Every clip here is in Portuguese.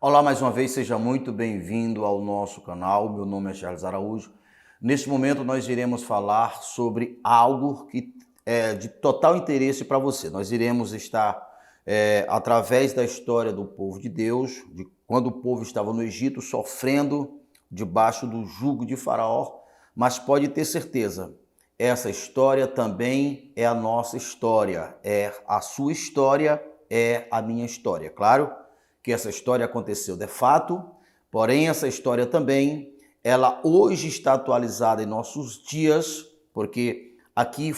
Olá, mais uma vez, seja muito bem-vindo ao nosso canal. Meu nome é Charles Araújo. Neste momento, nós iremos falar sobre algo que é de total interesse para você. Nós iremos estar, através da história do povo de Deus, de quando o povo estava no Egito, sofrendo debaixo do jugo de Faraó, mas pode ter certeza, essa história também é a nossa história, é a sua história, é a minha história, claro que essa história aconteceu de fato, porém essa história também, ela hoje está atualizada em nossos dias, porque aqui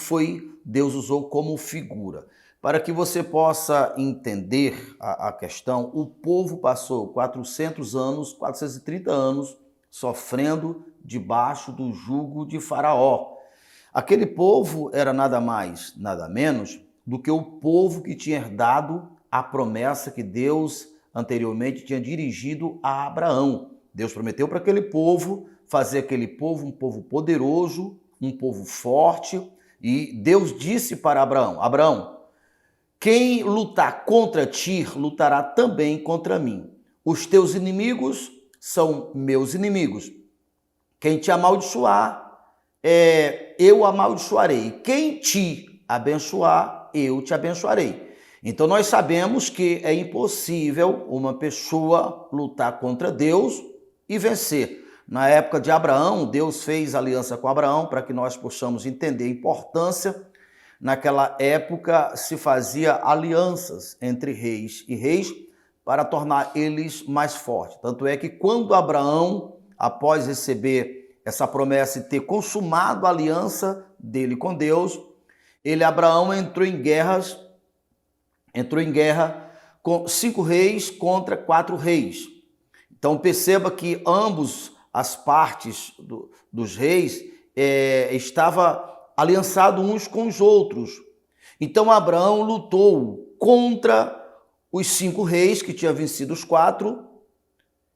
Deus usou como figura. Para que você possa entender a questão, o povo passou 430 anos sofrendo debaixo do jugo de Faraó. Aquele povo era nada mais, nada menos do que o povo que tinha herdado a promessa que Deus anteriormente tinha dirigido a Abraão. Deus prometeu para aquele povo fazer aquele povo um povo poderoso, um povo forte, e Deus disse para Abraão: Abraão, quem lutar contra ti, lutará também contra mim. Os teus inimigos são meus inimigos. Quem te amaldiçoar, eu amaldiçoarei. Quem te abençoar, eu te abençoarei. Então nós sabemos que é impossível uma pessoa lutar contra Deus e vencer. Na época de Abraão, Deus fez aliança com Abraão para que nós possamos entender a importância. Naquela época se fazia alianças entre reis e reis para tornar eles mais fortes. Tanto é que quando Abraão, após receber essa promessa e ter consumado a aliança dele com Deus, Abraão entrou em guerra com 5 reis contra 4 reis. Então perceba que ambos as partes dos reis estavam aliançados uns com os outros. Então Abraão lutou contra os 5 reis que tinham vencido os 4,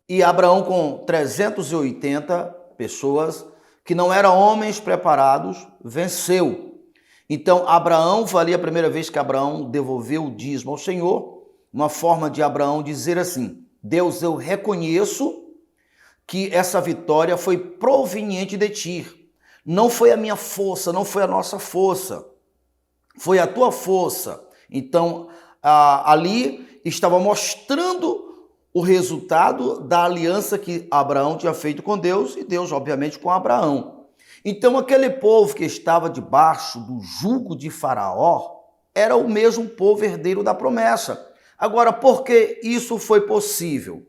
e Abraão com 380 pessoas que não eram homens preparados, venceu. Então, Abraão, foi a primeira vez que Abraão devolveu o dízimo ao Senhor, uma forma de Abraão dizer assim: Deus, eu reconheço que essa vitória foi proveniente de ti. Não foi a minha força, não foi a nossa força, foi a tua força. Então, ali estava mostrando o resultado da aliança que Abraão tinha feito com Deus e Deus, obviamente, com Abraão. Então, aquele povo que estava debaixo do jugo de Faraó era o mesmo povo herdeiro da promessa. Agora, por que isso foi possível?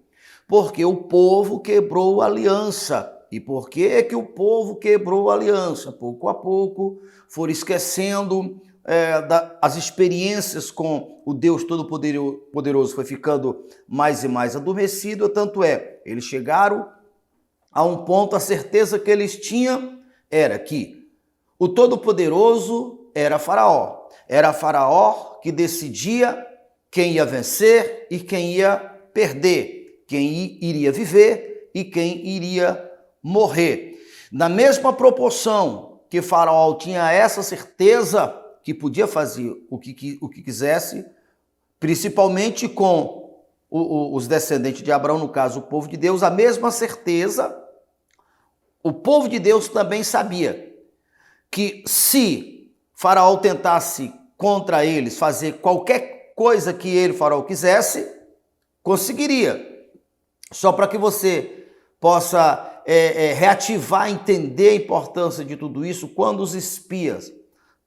Porque o povo quebrou a aliança. E por que o povo quebrou a aliança? Pouco a pouco foram esquecendo as experiências com o Deus Todo-Poderoso, foi ficando mais e mais adormecido. Tanto eles chegaram a um ponto, a certeza que eles tinham era que o Todo-Poderoso era Faraó. Era Faraó que decidia quem ia vencer e quem ia perder, quem iria viver e quem iria morrer. Na mesma proporção que Faraó tinha essa certeza que podia fazer o que quisesse, principalmente com os descendentes de Abraão, no caso o povo de Deus, a mesma certeza o povo de Deus também sabia que se Faraó tentasse contra eles fazer qualquer coisa que Faraó quisesse, conseguiria. Só para que você possa reativar, entender a importância de tudo isso, quando os espias,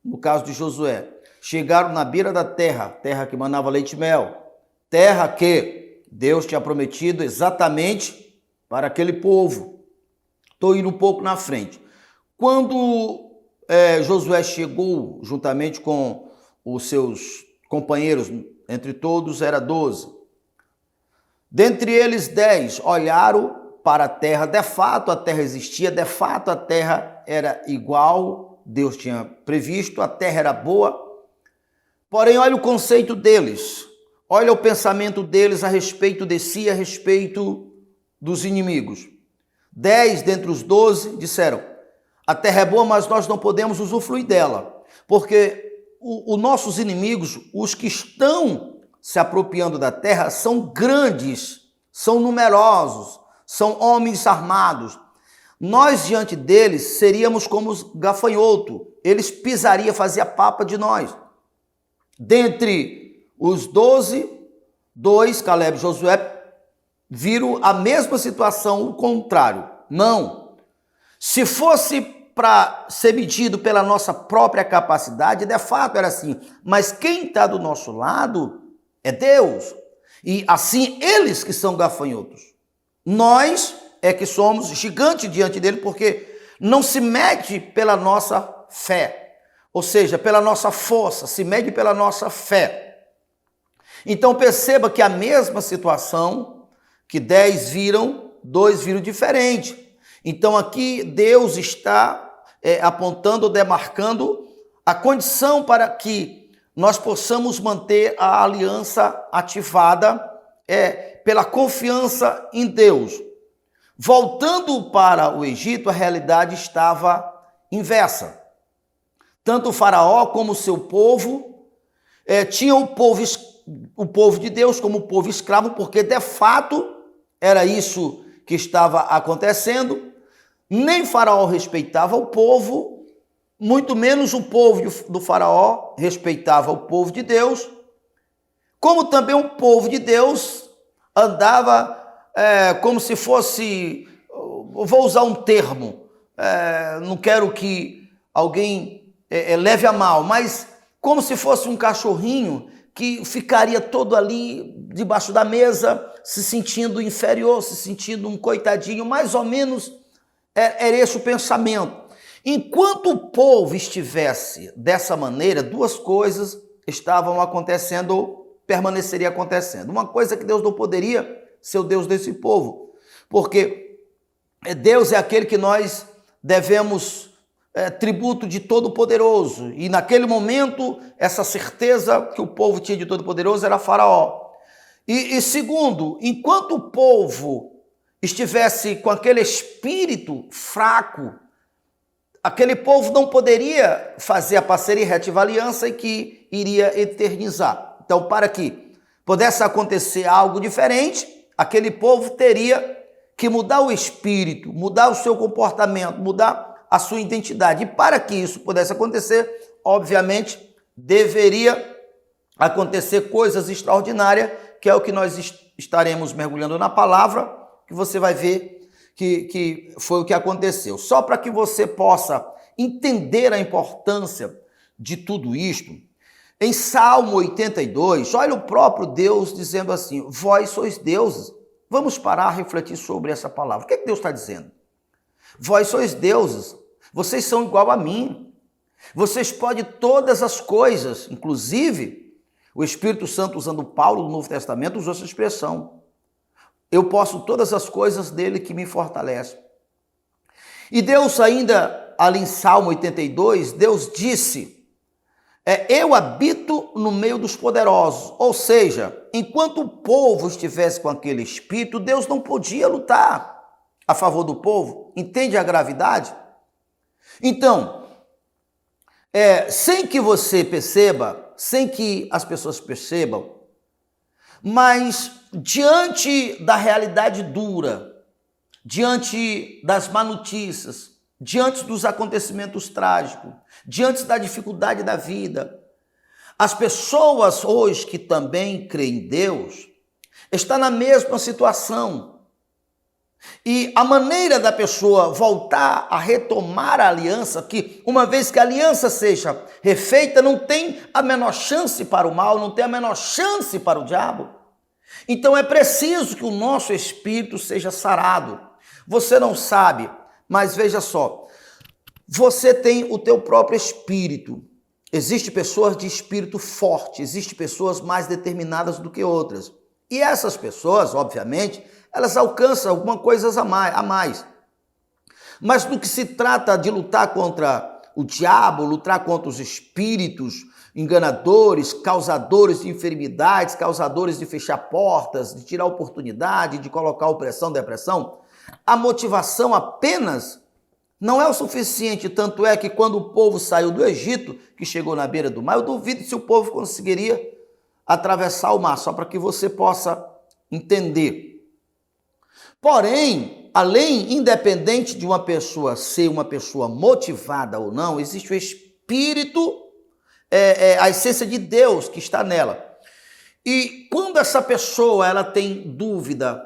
no caso de Josué, chegaram na beira da terra que manava leite e mel, terra que Deus tinha prometido exatamente para aquele povo. Estou indo um pouco na frente. Quando Josué chegou, juntamente com os seus companheiros, entre todos era 12. Dentre eles 10 olharam para a terra. De fato a terra existia, de fato a terra era igual, Deus tinha previsto, a terra era boa. Porém, olha o conceito deles, olha o pensamento deles a respeito de si, a respeito dos inimigos. 10 dentre os 12 disseram: a terra é boa, mas nós não podemos usufruir dela, porque os nossos inimigos, os que estão se apropriando da terra, são grandes, são numerosos, são homens armados. Nós, diante deles, seríamos como os gafanhotos. Eles pisariam, fazia papa de nós. Dentre os 12, 2, Caleb e Josué, viram a mesma situação, o contrário. Não. Se fosse para ser medido pela nossa própria capacidade, de fato era assim. Mas quem está do nosso lado é Deus. E assim, eles que são gafanhotos. Nós é que somos gigantes diante dele, porque não se mede pela nossa fé. Ou seja, pela nossa força, se mede pela nossa fé. Então perceba que a mesma situação que 10 viram, 2 viram diferente. Então aqui Deus está apontando, demarcando a condição para que nós possamos manter a aliança ativada pela confiança em Deus. Voltando para o Egito, a realidade estava inversa. Tanto o faraó como o seu povo tinham o povo de Deus como o povo escravo, porque de fato era isso que estava acontecendo. Nem faraó respeitava o povo, muito menos o povo do faraó respeitava o povo de Deus, como também o povo de Deus andava como se fosse, vou usar um termo, não quero que alguém leve a mal, mas como se fosse um cachorrinho que ficaria todo ali debaixo da mesa, se sentindo inferior, se sentindo um coitadinho, mais ou menos era esse o pensamento. Enquanto o povo estivesse dessa maneira, duas coisas estavam acontecendo ou permaneceria acontecendo. Uma coisa que Deus não poderia ser o Deus desse povo, porque Deus é aquele que nós devemos tributo de Todo-Poderoso, e naquele momento essa certeza que o povo tinha de Todo-Poderoso era Faraó. E segundo, enquanto o povo estivesse com aquele espírito fraco, aquele povo não poderia fazer a parceria e reativar a aliança e que iria eternizar. Então, para que pudesse acontecer algo diferente, aquele povo teria que mudar o espírito, mudar o seu comportamento, mudar a sua identidade. E para que isso pudesse acontecer, obviamente, deveria acontecer coisas extraordinárias, que é o que nós estaremos mergulhando na palavra, que você vai ver que foi o que aconteceu. Só para que você possa entender a importância de tudo isto, em Salmo 82, olha o próprio Deus dizendo assim: vós sois deuses. Vamos parar a refletir sobre essa palavra. O que é que Deus está dizendo? Vós sois deuses, vocês são igual a mim. Vocês podem todas as coisas, inclusive o Espírito Santo, usando Paulo no Novo Testamento, usou essa expressão. Eu posso todas as coisas dele que me fortalece. E Deus ainda, ali em Salmo 82, Deus disse: eu habito no meio dos poderosos. Ou seja, enquanto o povo estivesse com aquele espírito, Deus não podia lutar a favor do povo. Entende a gravidade? Então, sem que você perceba, sem que as pessoas percebam, mas diante da realidade dura, diante das má notícias, diante dos acontecimentos trágicos, diante da dificuldade da vida, as pessoas hoje que também creem em Deus estão na mesma situação. E a maneira da pessoa voltar a retomar a aliança, que uma vez que a aliança seja refeita, não tem a menor chance para o mal, não tem a menor chance para o diabo. Então é preciso que o nosso espírito seja sarado. Você não sabe, mas veja só, você tem o teu próprio espírito. Existem pessoas de espírito forte, existem pessoas mais determinadas do que outras. E essas pessoas, obviamente, elas alcançam alguma coisa a mais. Mas no que se trata de lutar contra o diabo, lutar contra os espíritos enganadores, causadores de enfermidades, causadores de fechar portas, de tirar oportunidade, de colocar opressão, depressão, a motivação apenas não é o suficiente. Tanto é que quando o povo saiu do Egito, que chegou na beira do mar, eu duvido se o povo conseguiria atravessar o mar, só para que você possa entender. Porém, além, independente de uma pessoa ser uma pessoa motivada ou não, existe o espírito, a essência de Deus que está nela. E quando essa pessoa ela tem dúvida,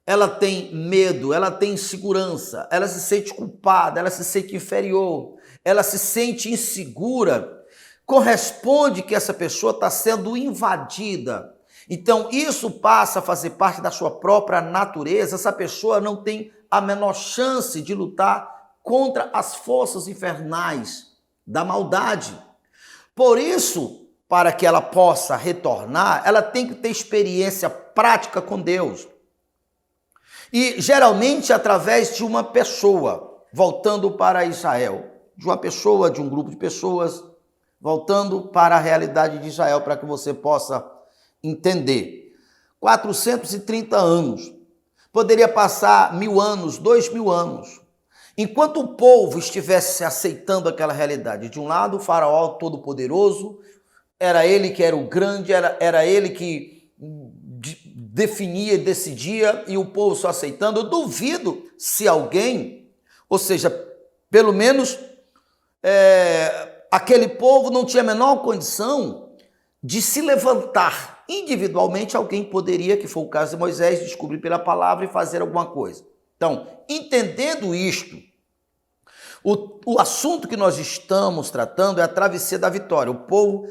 ela tem medo, ela tem insegurança, ela se sente culpada, ela se sente inferior, ela se sente insegura, corresponde que essa pessoa está sendo invadida. Então, isso passa a fazer parte da sua própria natureza. Essa pessoa não tem a menor chance de lutar contra as forças infernais da maldade. Por isso, para que ela possa retornar, ela tem que ter experiência prática com Deus. E geralmente através de uma pessoa, voltando para Israel, de uma pessoa, de um grupo de pessoas, voltando para a realidade de Israel, para que você possa entender. 430 anos, poderia passar 1000 anos, 2000 anos. Enquanto o povo estivesse aceitando aquela realidade, de um lado o faraó todo-poderoso, era ele que era o grande, era ele que definia e decidia, e o povo só aceitando. Eu duvido se alguém, ou seja, pelo menos aquele povo não tinha a menor condição de se levantar. Individualmente, alguém poderia, que foi o caso de Moisés, descobrir pela palavra e fazer alguma coisa. Então, entendendo isto, o assunto que nós estamos tratando é a travessia da vitória. O povo,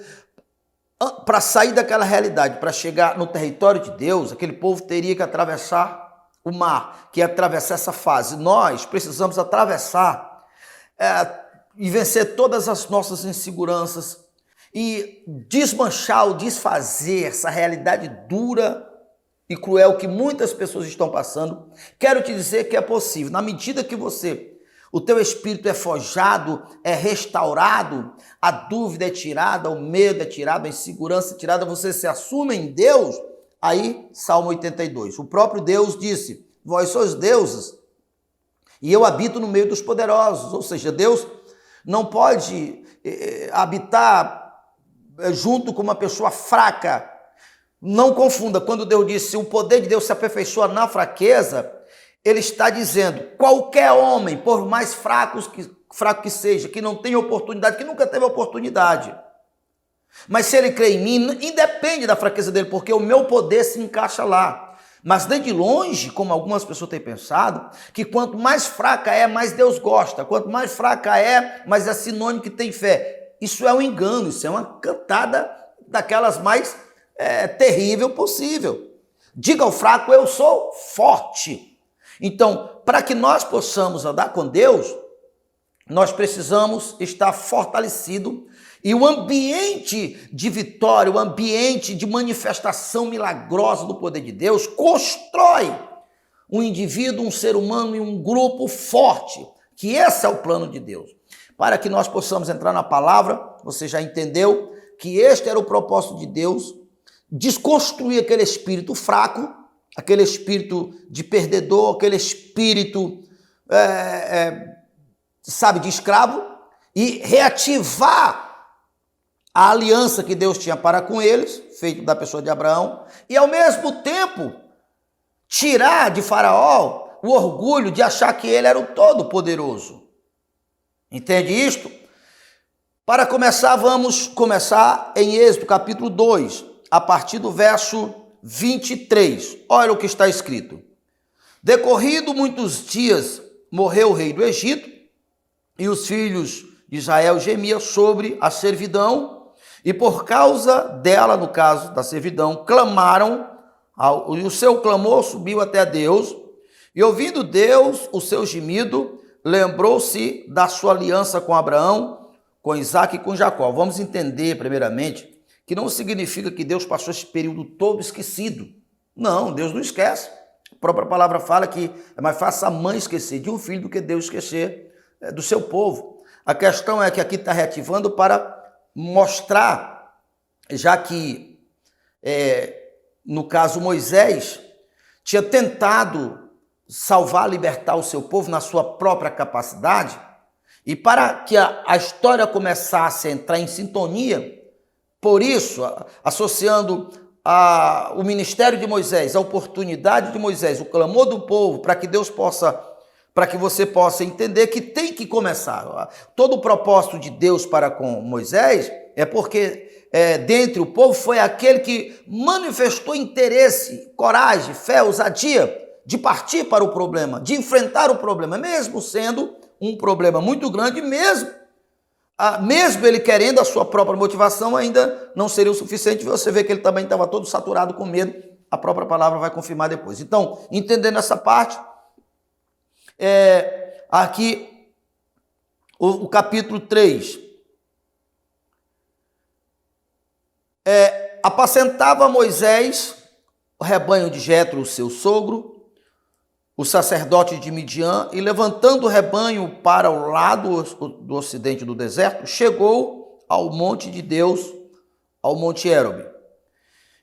para sair daquela realidade, para chegar no território de Deus, aquele povo teria que atravessar o mar, que é atravessar essa fase. Nós precisamos atravessar e vencer todas as nossas inseguranças e desmanchar ou desfazer essa realidade dura e cruel que muitas pessoas estão passando. Quero te dizer que é possível. Na medida que o teu espírito é forjado, é restaurado, a dúvida é tirada, o medo é tirado, a insegurança é tirada, você se assume em Deus. Aí, Salmo 82, o próprio Deus disse: vós sois deuses e eu habito no meio dos poderosos. Ou seja, Deus não pode habitar junto com uma pessoa fraca. Não confunda, quando Deus disse o poder de Deus se aperfeiçoa na fraqueza, ele está dizendo, qualquer homem, por mais fraco que seja, que não tenha oportunidade, que nunca teve oportunidade, mas se ele crê em mim, independe da fraqueza dele, porque o meu poder se encaixa lá. Mas nem de longe, como algumas pessoas têm pensado, que quanto mais fraca é, mais Deus gosta. Quanto mais fraca é, mais é sinônimo que tem fé. Isso é um engano, isso é uma cantada daquelas mais terrível possível. Diga ao fraco, eu sou forte. Então, para que nós possamos andar com Deus, nós precisamos estar fortalecido. E o ambiente de vitória, o ambiente de manifestação milagrosa do poder de Deus, constrói um indivíduo, um ser humano e um grupo forte, que esse é o plano de Deus. Para que nós possamos entrar na palavra, você já entendeu que este era o propósito de Deus, desconstruir aquele espírito fraco, aquele espírito de perdedor, aquele espírito, de escravo, e reativar a aliança que Deus tinha para com eles, feito da pessoa de Abraão, e ao mesmo tempo tirar de Faraó o orgulho de achar que ele era o Todo-Poderoso. Entende isto? Para começar, vamos começar em Êxodo capítulo 2, a partir do verso 23. Olha o que está escrito. Decorrido muitos dias, morreu o rei do Egito, e os filhos de Israel gemiam sobre a servidão, e por causa dela, no caso da servidão, clamaram, e o seu clamor subiu até Deus, e ouvindo Deus o seu gemido, lembrou-se da sua aliança com Abraão, com Isaac e com Jacó. Vamos entender, primeiramente, que não significa que Deus passou esse período todo esquecido. Não, Deus não esquece. A própria palavra fala que é mais fácil a mãe esquecer de um filho do que Deus esquecer do seu povo. A questão é que aqui está reativando para mostrar, já que, no caso, Moisés tinha tentado salvar, libertar o seu povo na sua própria capacidade, e para que a história começasse a entrar em sintonia, por isso, associando o ministério de Moisés, a oportunidade de Moisés, o clamor do povo, para que Deus possa, para que você possa entender que tem que começar. Todo o propósito de Deus para com Moisés é porque dentre o povo foi aquele que manifestou interesse, coragem, fé, ousadia de partir para o problema, de enfrentar o problema, mesmo sendo um problema muito grande, mesmo ele querendo a sua própria motivação, ainda não seria o suficiente. Você vê que ele também estava todo saturado com medo, a própria palavra vai confirmar depois. Então, entendendo essa parte, aqui o capítulo 3, apacentava Moisés o rebanho de Jetro, seu sogro, o sacerdote de Midian, e levantando o rebanho para o lado do ocidente do deserto, chegou ao monte de Deus, ao monte Herobe.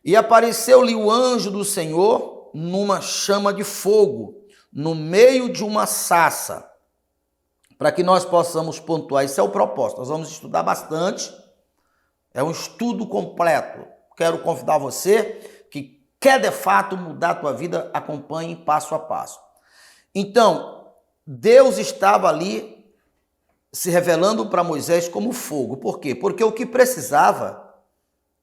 E apareceu-lhe o anjo do Senhor numa chama de fogo, no meio de uma sarça, para que nós possamos pontuar. Esse é o propósito, nós vamos estudar bastante, é um estudo completo. Quero convidar você que quer de fato mudar a tua vida, acompanhe passo a passo. Então, Deus estava ali se revelando para Moisés como fogo. Por quê? Porque o que precisava,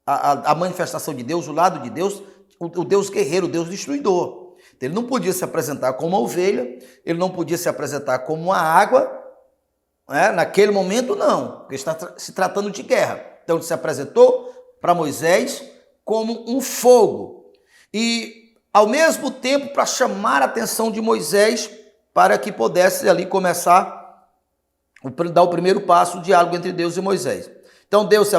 a manifestação de Deus, o lado de Deus, o Deus guerreiro, o Deus destruidor. Ele não podia se apresentar como uma ovelha, ele não podia se apresentar como uma água, naquele momento não, porque está se tratando de guerra. Então ele se apresentou para Moisés como um fogo. E ao mesmo tempo para chamar a atenção de Moisés para que pudesse ali começar, dar o primeiro passo, o diálogo entre Deus e Moisés. Então Deus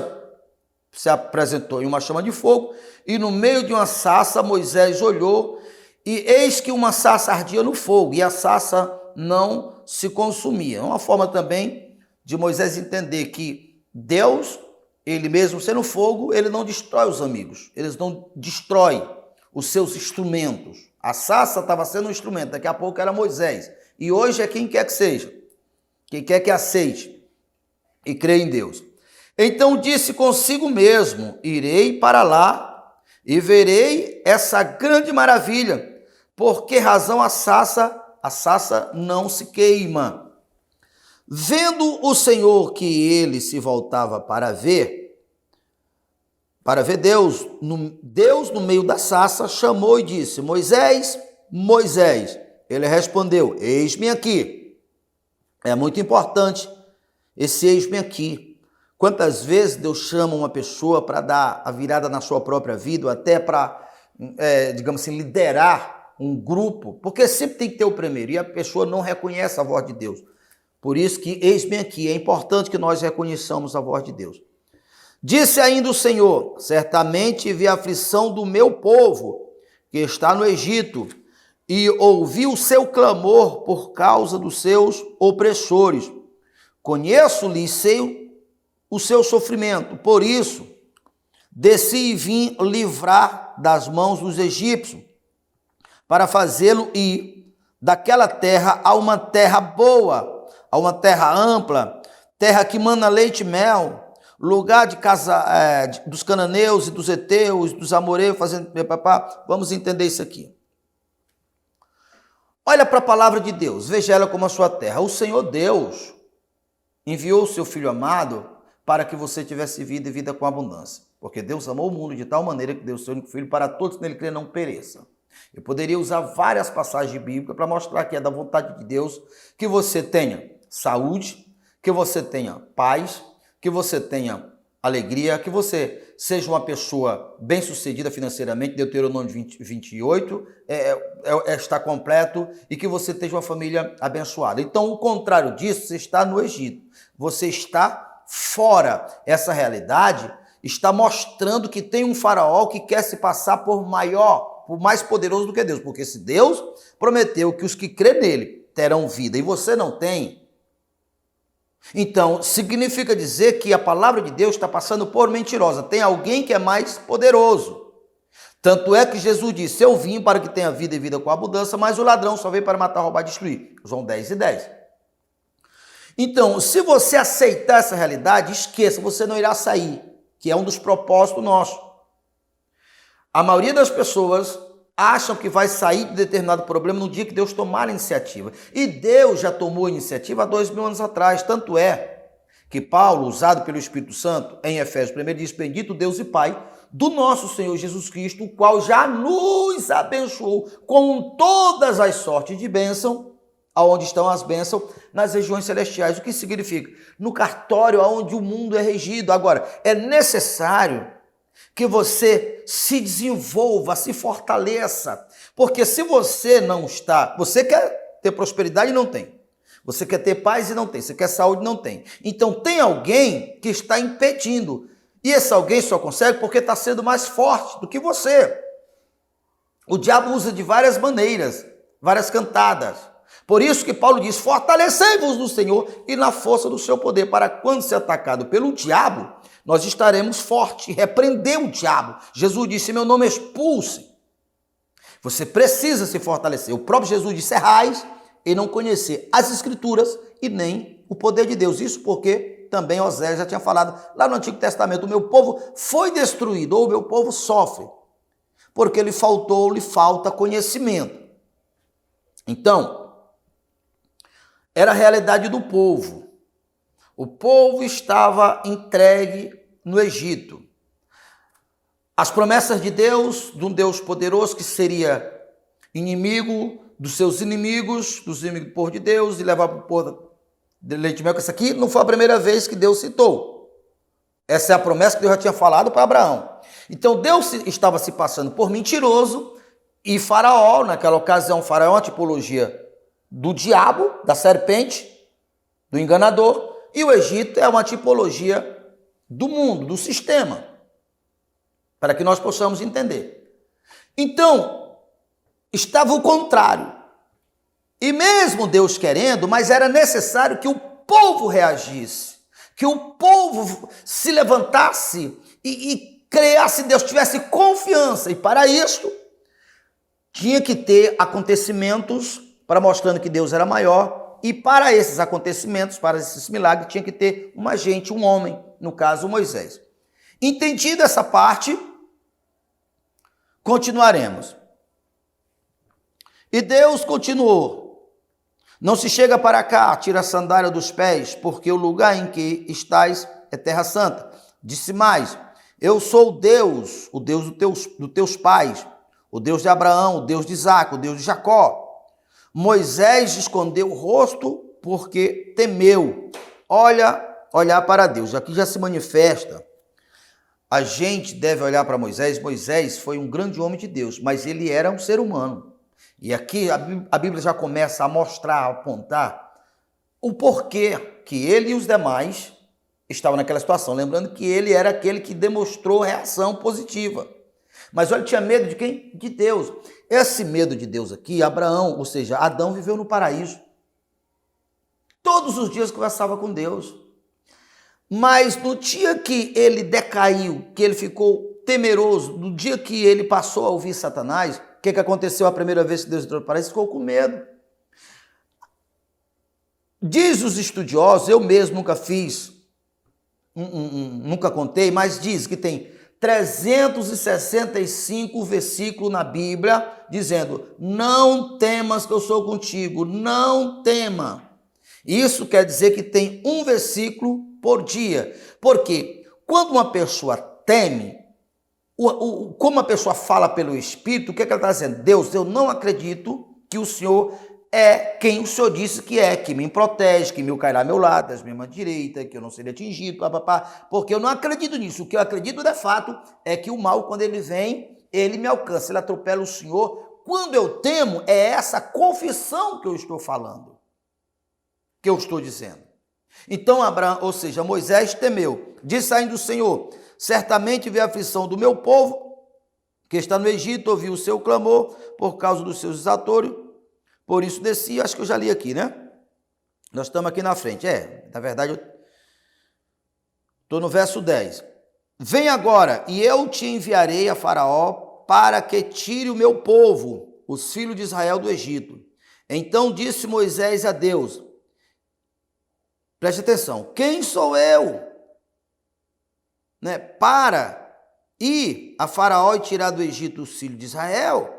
se apresentou em uma chama de fogo e no meio de uma sarça Moisés olhou e eis que uma sarça ardia no fogo e a sarça não se consumia. É uma forma também de Moisés entender que Deus, ele mesmo sendo fogo, ele não destrói os amigos, ele não destrói os seus instrumentos. A sarça estava sendo um instrumento, daqui a pouco era Moisés. E hoje é quem quer que seja, quem quer que aceite e creia em Deus. Então disse consigo mesmo, irei para lá e verei essa grande maravilha. Por que razão a sarça não se queima? Vendo o Senhor que ele se voltava para ver Deus no meio da sarça, chamou e disse, Moisés, Moisés. Ele respondeu, eis-me aqui. É muito importante esse eis-me aqui. Quantas vezes Deus chama uma pessoa para dar a virada na sua própria vida, até para, digamos assim, liderar um grupo, porque sempre tem que ter o primeiro, e a pessoa não reconhece a voz de Deus. Por isso que eis-me aqui, é importante que nós reconheçamos a voz de Deus. Disse ainda o Senhor, certamente vi a aflição do meu povo, que está no Egito, e ouvi o seu clamor por causa dos seus opressores. Conheço-lhe e sei o seu sofrimento, por isso desci e vim livrar das mãos dos egípcios, para fazê-lo ir daquela terra a uma terra boa, a uma terra ampla, terra que mana leite e mel, lugar de casa dos cananeus e dos heteus, dos amoreus, fazendo... Vamos entender isso aqui. Olha para a palavra de Deus, veja ela como a sua terra. O Senhor Deus enviou o seu Filho amado para que você tivesse vida e vida com abundância. Porque Deus amou o mundo de tal maneira que deu o seu único Filho para todos que nele crê não pereçam. Eu poderia usar várias passagens bíblicas para mostrar que é da vontade de Deus que você tenha saúde, que você tenha paz, que você tenha alegria, que você seja uma pessoa bem-sucedida financeiramente, Deuteronômio 28 está completo, e que você tenha uma família abençoada. Então, o contrário disso, você está no Egito, você está fora. Essa realidade está mostrando que tem um faraó que quer se passar por maior, por mais poderoso do que Deus, porque se Deus prometeu que os que crêem nele terão vida e você não tem, então significa dizer que a palavra de Deus está passando por mentirosa. Tem alguém que é mais poderoso. Tanto é que Jesus disse, eu vim para que tenha vida e vida com abundância, mas o ladrão só veio para matar, roubar e destruir. João 10:10. Então, se você aceitar essa realidade, esqueça, você não irá sair, que é um dos propósitos nossos. A maioria das pessoas acham que vai sair de determinado problema no dia que Deus tomar a iniciativa. E Deus já tomou a iniciativa há 2000 anos atrás. Tanto é que Paulo, usado pelo Espírito Santo, em Efésios 1, diz: bendito Deus e Pai do nosso Senhor Jesus Cristo, o qual já nos abençoou com todas as sortes de bênção, aonde estão as bênçãos, nas regiões celestiais. O que significa? No cartório onde o mundo é regido. Agora, é necessário que você se desenvolva, se fortaleça, porque se você não está, você quer ter prosperidade e não tem, você quer ter paz e não tem, você quer saúde e não tem, então tem alguém que está impedindo, e esse alguém só consegue porque está sendo mais forte do que você. O diabo usa de várias maneiras, várias cantadas. Por isso que Paulo diz: fortalecei-vos no Senhor e na força do seu poder, para quando ser atacado pelo diabo, nós estaremos fortes. Repreender o diabo. Jesus disse: meu nome expulse. Você precisa se fortalecer. O próprio Jesus disse: errais e não conhecer as Escrituras e nem o poder de Deus. Isso porque também Oséias já tinha falado lá no Antigo Testamento: o meu povo foi destruído, ou o meu povo sofre, porque lhe falta conhecimento. Então, era a realidade do povo. O povo estava entregue no Egito. As promessas de Deus, de um Deus poderoso que seria inimigo dos seus inimigos, dos inimigos do povo de Deus, e levar para o povo de leite e mel. Essa aqui não foi a primeira vez que Deus citou. Essa é a promessa que Deus já tinha falado para Abraão. Então Deus estava se passando por mentiroso, e Faraó, naquela ocasião, Faraó é uma tipologia do diabo, da serpente, do enganador, e o Egito é uma tipologia do mundo, do sistema, para que nós possamos entender. Então, estava o contrário. E mesmo Deus querendo, mas era necessário que o povo reagisse, que o povo se levantasse e criasse Deus, tivesse confiança. E para isso, tinha que ter acontecimentos para mostrando que Deus era maior. E para esses acontecimentos, para esses milagres, tinha que ter um agente, um homem, no caso Moisés. Entendida essa parte, continuaremos. E Deus continuou: não se chega para cá, tira a sandália dos pés, porque o lugar em que estás é terra santa. Disse mais: eu sou Deus, o Deus dos teus pais, o Deus de Abraão, o Deus de Isaque, o Deus de Jacó. Moisés escondeu o rosto porque temeu olhar para Deus. Aqui já se manifesta. A gente deve olhar para Moisés. Moisés foi um grande homem de Deus, mas ele era um ser humano. E aqui a Bíblia já começa a mostrar, a apontar o porquê que ele e os demais estavam naquela situação. Lembrando que ele era aquele que demonstrou reação positiva. Mas olha, tinha medo de quem? De Deus. Esse medo de Deus aqui, Abraão, ou seja, Adão, viveu no paraíso. Todos os dias conversava com Deus. Mas no dia que ele decaiu, que ele ficou temeroso, no dia que ele passou a ouvir Satanás, o que aconteceu a primeira vez que Deus entrou no paraíso? Ficou com medo. Diz os estudiosos, eu mesmo nunca fiz, nunca contei, mas diz que tem 365 versículos na Bíblia dizendo: não temas que eu sou contigo, não tema. Isso quer dizer que tem um versículo por dia. Porque quando uma pessoa teme, como a pessoa fala pelo Espírito, o que ela está dizendo? Deus, eu não acredito que o Senhor é quem o Senhor disse que é, que me protege, que me cairá ao meu lado, das minhas mãos direita, que eu não serei atingido, porque eu não acredito nisso. O que eu acredito de fato é que o mal, quando ele vem, ele me alcança, ele atropela o Senhor. Quando eu temo, é essa confissão que eu estou falando, que eu estou dizendo. Então Abraão, ou seja, Moisés temeu, disse ainda o Senhor: certamente vê a aflição do meu povo, que está no Egito, ouviu o seu clamor por causa dos seus exatórios, por isso desci. Acho que eu já li aqui, né? Nós estamos aqui na frente. Na verdade, eu estou no verso 10. Vem agora, e eu te enviarei a Faraó para que tire o meu povo, os filhos de Israel, do Egito. Então disse Moisés a Deus, preste atenção, quem sou eu, para ir a Faraó e tirar do Egito os filhos de Israel?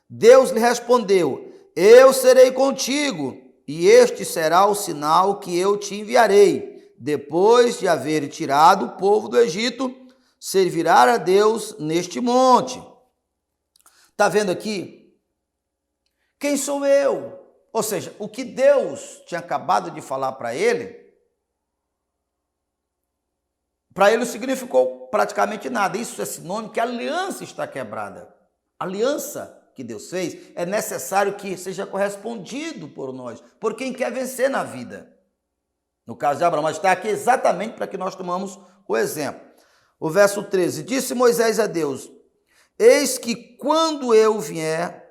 Deus lhe respondeu: eu serei contigo, e este será o sinal que eu te enviarei. Depois de haver tirado o povo do Egito, servirá a Deus neste monte. Está vendo aqui? Quem sou eu? Ou seja, o que Deus tinha acabado de falar para ele não significou praticamente nada. Isso é sinônimo que a aliança está quebrada. A aliança que Deus fez é necessário que seja correspondido por nós, por quem quer vencer na vida. No caso de Abraão, mas está aqui exatamente para que nós tomamos o exemplo. O verso 13, disse Moisés a Deus: eis que quando eu vier...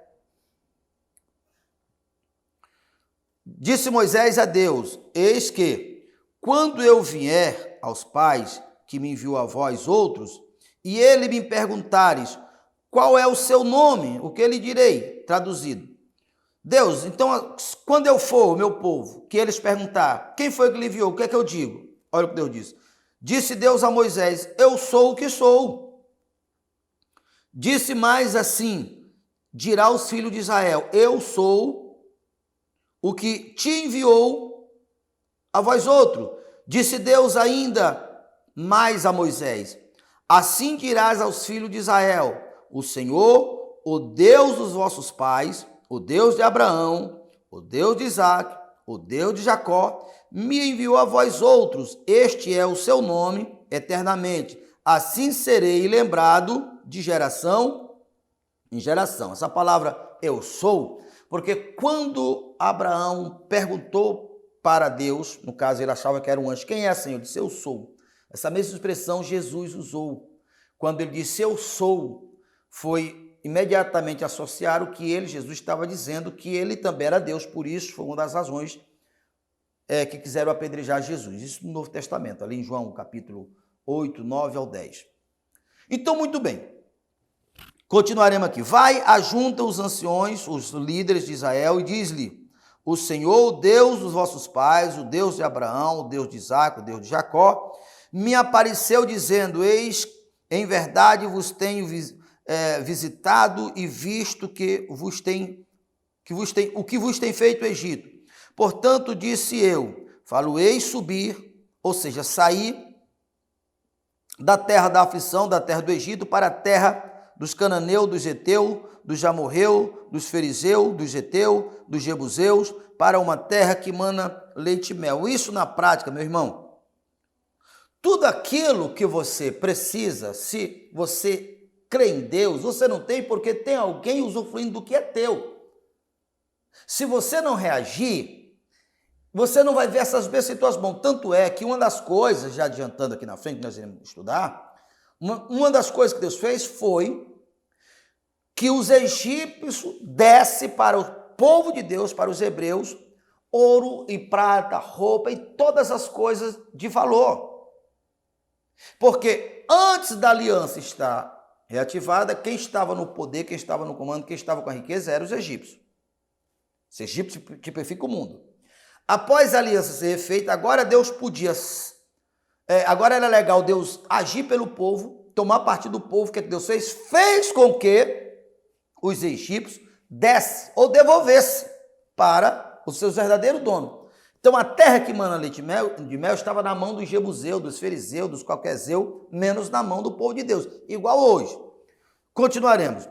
Disse Moisés a Deus: eis que quando eu vier aos pais que me enviou a vós outros, e ele me perguntares qual é o seu nome, o que lhe direi? Traduzido. Deus, então, quando eu for, meu povo, que eles perguntar, quem foi que lhe enviou, o que é que eu digo? Olha o que Deus disse. Disse Deus a Moisés: eu sou o que sou. Disse mais assim, dirá aos filhos de Israel: eu sou o que te enviou a vós outro. Disse Deus ainda mais a Moisés: assim dirás aos filhos de Israel: o Senhor, o Deus dos vossos pais, o Deus de Abraão, o Deus de Isaque, o Deus de Jacó, me enviou a vós outros. Este é o seu nome eternamente. Assim serei lembrado de geração em geração. Essa palavra eu sou, porque quando Abraão perguntou para Deus, no caso ele achava que era um anjo, quem é, Senhor? Ele disse: eu sou. Essa mesma expressão Jesus usou. Quando ele disse eu sou, foi imediatamente associar o que ele, Jesus, estava dizendo, que ele também era Deus. Por isso foi uma das razões que quiseram apedrejar Jesus. Isso no Novo Testamento, ali em João capítulo 8, 9 ao 10. Então, muito bem. Continuaremos aqui. Vai, ajunta os anciões, os líderes de Israel, e diz-lhe: o Senhor, o Deus dos vossos pais, o Deus de Abraão, o Deus de Isaque, o Deus de Jacó, me apareceu dizendo: eis, em verdade vos tenho visitado e visto o que vos tem feito o Egito. Portanto, disse eu: falo-ei subir, ou seja, sair da terra da aflição, da terra do Egito, para a terra dos cananeus, dos heteus, dos jamorreus, dos fariseus, dos heteus, dos jebuseus, para uma terra que mana leite e mel. Isso na prática, meu irmão, tudo aquilo que você precisa, se você crê em Deus, você não tem, porque tem alguém usufruindo do que é teu. Se você não reagir, você não vai ver essas bênçãos em tuas mãos. Tanto é que uma das coisas, já adiantando aqui na frente, nós iremos estudar, uma das coisas que Deus fez foi que os egípcios dessem para o povo de Deus, para os hebreus, ouro e prata, roupa e todas as coisas de valor. Porque antes da aliança estar reativada, quem estava no poder, quem estava no comando, quem estava com a riqueza eram os egípcios. Os egípcios tipificam o mundo. Após a aliança ser feita, agora Deus podia... agora era legal Deus agir pelo povo, tomar partido do povo. O que Deus fez? Fez com que os egípcios dessem ou devolvessem para os seus verdadeiros donos. Então, a terra que mana leite de mel estava na mão dos jebuseus, dos fariseus, dos qualquerzeus, menos na mão do povo de Deus. Igual hoje. Continuaremos.